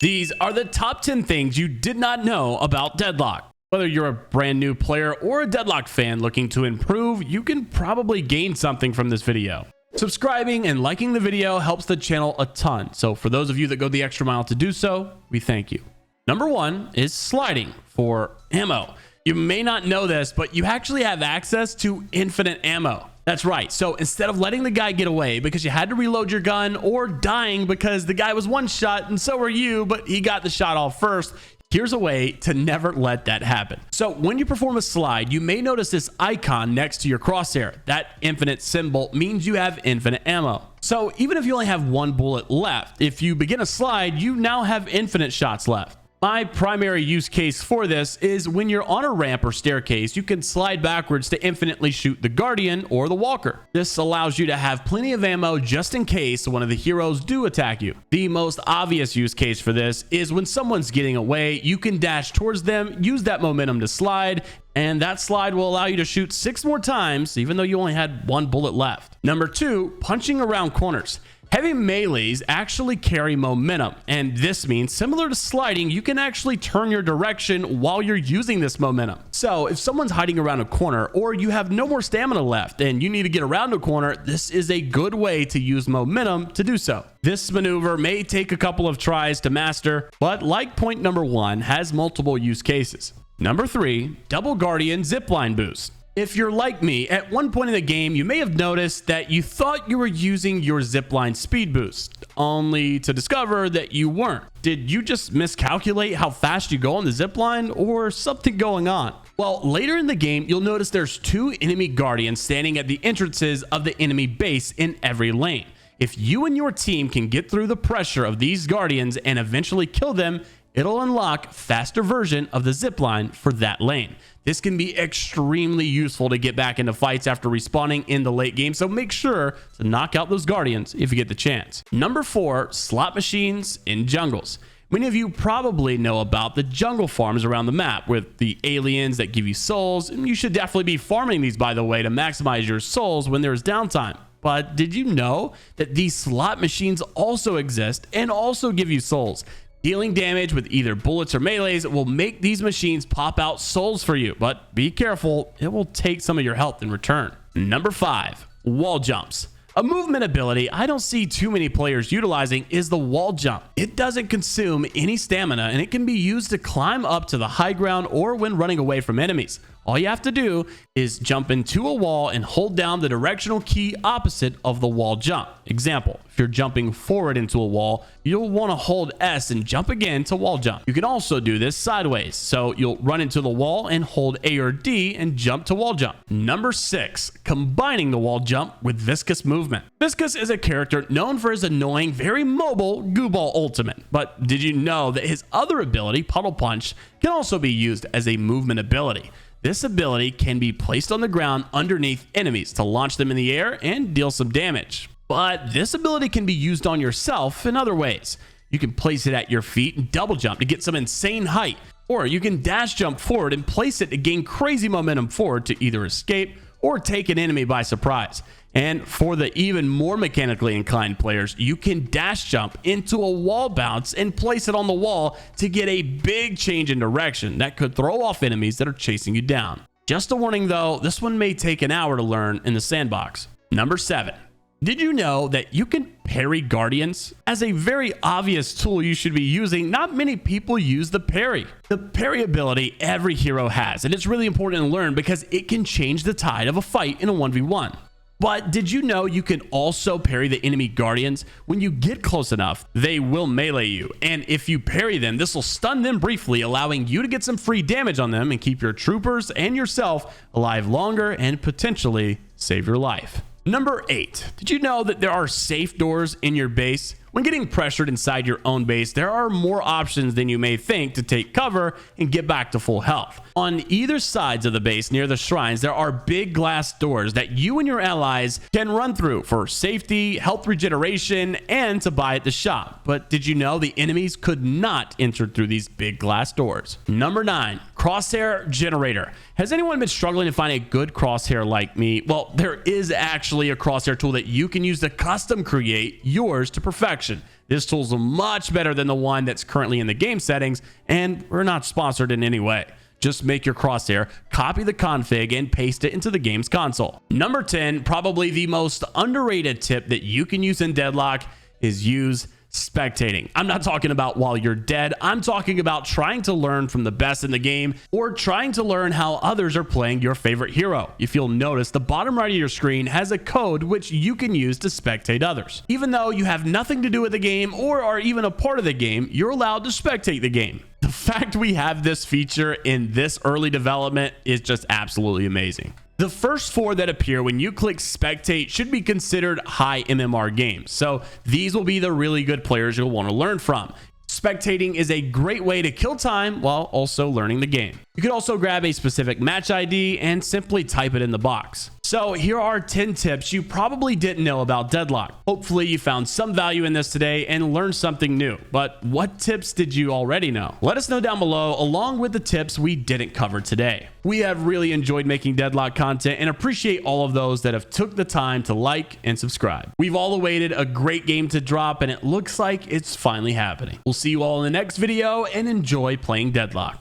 These are the top 10 things you did not know about Deadlock. Whether you're a brand new player or a Deadlock fan looking to improve, you can probably gain something from this video. Subscribing and liking the video helps the channel a ton, so for those of you that go the extra mile to do so, we thank you. Number 1 is sliding for ammo. You may not know this, but you actually have access to infinite ammo. That's right. So instead of letting the guy get away because you had to reload your gun, or dying because the guy was one shot and so were you, but he got the shot off first, here's a way to never let that happen. So when you perform a slide, you may notice this icon next to your crosshair. That infinite symbol means you have infinite ammo. So even if you only have one bullet left, if you begin a slide, you now have infinite shots left. My primary use case for this is when you're on a ramp or staircase, you can slide backwards to infinitely shoot the Guardian or the Walker. This allows you to have plenty of ammo just in case one of the heroes do attack you. The most obvious use case for this is when someone's getting away, you can dash towards them, use that momentum to slide, and that slide will allow you to shoot 6 more times, even though you only had 1 bullet left. Number 2, punching around corners. Heavy melees actually carry momentum, and this means similar to sliding, you can actually turn your direction while you're using this momentum. So if someone's hiding around a corner, or you have no more stamina left and you need to get around a corner, this is a good way to use momentum to do so. This maneuver may take a couple of tries to master, but like point number 1, has multiple use cases. Number 3, double Guardian Zipline Boost. If you're like me, at one point in the game, you may have noticed that you thought you were using your zipline speed boost, only to discover that you weren't. Did you just miscalculate how fast you go on the zipline, or something going on? Well, later in the game, you'll notice there's 2 enemy guardians standing at the entrances of the enemy base in every lane. If you and your team can get through the pressure of these guardians and eventually kill them, it'll unlock faster version of the zipline for that lane. This can be extremely useful to get back into fights after respawning in the late game, so make sure to knock out those guardians if you get the chance. Number 4, slot machines in jungles. Many of you probably know about the jungle farms around the map with the aliens that give you souls, and you should definitely be farming these, by the way, to maximize your souls when there's downtime. But did you know that these slot machines also exist and also give you souls? Dealing damage with either bullets or melees will make these machines pop out souls for you, but be careful, it will take some of your health in return. Number 5, wall jumps. A movement ability I don't see too many players utilizing is the wall jump. It doesn't consume any stamina, and it can be used to climb up to the high ground or when running away from enemies. All you have to do is jump into a wall and hold down the directional key opposite of the wall jump. Example, if you're jumping forward into a wall, you'll want to hold S and jump again to wall jump. You can also do this sideways, so you'll run into the wall and hold A or D and jump to wall jump. Number 6, combining the wall jump with Viscous Movement. Viscous is a character known for his annoying, very mobile goo ball ultimate, but did you know that his other ability, Puddle Punch, can also be used as a movement ability? This ability can be placed on the ground underneath enemies to launch them in the air and deal some damage. But this ability can be used on yourself in other ways. You can place it at your feet and double jump to get some insane height, or you can dash jump forward and place it to gain crazy momentum forward to either escape or take an enemy by surprise. And for the even more mechanically inclined players, you can dash jump into a wall bounce and place it on the wall to get a big change in direction that could throw off enemies that are chasing you down. Just a warning though, this one may take an hour to learn in the sandbox. Number 7. Did you know that you can parry guardians? As a very obvious tool you should be using, not many people use the parry. The parry ability every hero has, and it's really important to learn because it can change the tide of a fight in a 1v1. But did you know you can also parry the enemy guardians? When you get close enough, they will melee you. And if you parry them, this will stun them briefly, allowing you to get some free damage on them and keep your troopers and yourself alive longer and potentially save your life. Number 8, did you know that there are safe doors in your base? When getting pressured inside your own base, there are more options than you may think to take cover and get back to full health. On either sides of the base near the shrines, there are big glass doors that you and your allies can run through for safety, health regeneration, and to buy at the shop. But did you know the enemies could not enter through these big glass doors? Number 9, crosshair generator. Has anyone been struggling to find a good crosshair like me? Well, there is actually a crosshair tool that you can use to custom create yours to perfection. This tool's much better than the one that's currently in the game settings, and we're not sponsored in any way. Just make your crosshair, copy the config, and paste it into the game's console. Number 10, probably the most underrated tip that you can use in Deadlock is use spectating. I'm not talking about while you're dead. I'm talking about trying to learn from the best in the game or trying to learn how others are playing your favorite hero. If you'll notice, the bottom right of your screen has a code which you can use to spectate others. Even though you have nothing to do with the game or are even a part of the game, you're allowed to spectate the game. The fact we have this feature in this early development is just absolutely amazing. The first 4 that appear when you click spectate should be considered high MMR games, so these will be the really good players you'll want to learn from. Spectating is a great way to kill time while also learning the game. You could also grab a specific match ID and simply type it in the box. So here are 10 tips you probably didn't know about Deadlock. Hopefully you found some value in this today and learned something new. But what tips did you already know? Let us know down below along with the tips we didn't cover today. We have really enjoyed making Deadlock content and appreciate all of those that have took the time to like and subscribe. We've all awaited a great game to drop and it looks like it's finally happening. We'll see you all in the next video and enjoy playing Deadlock.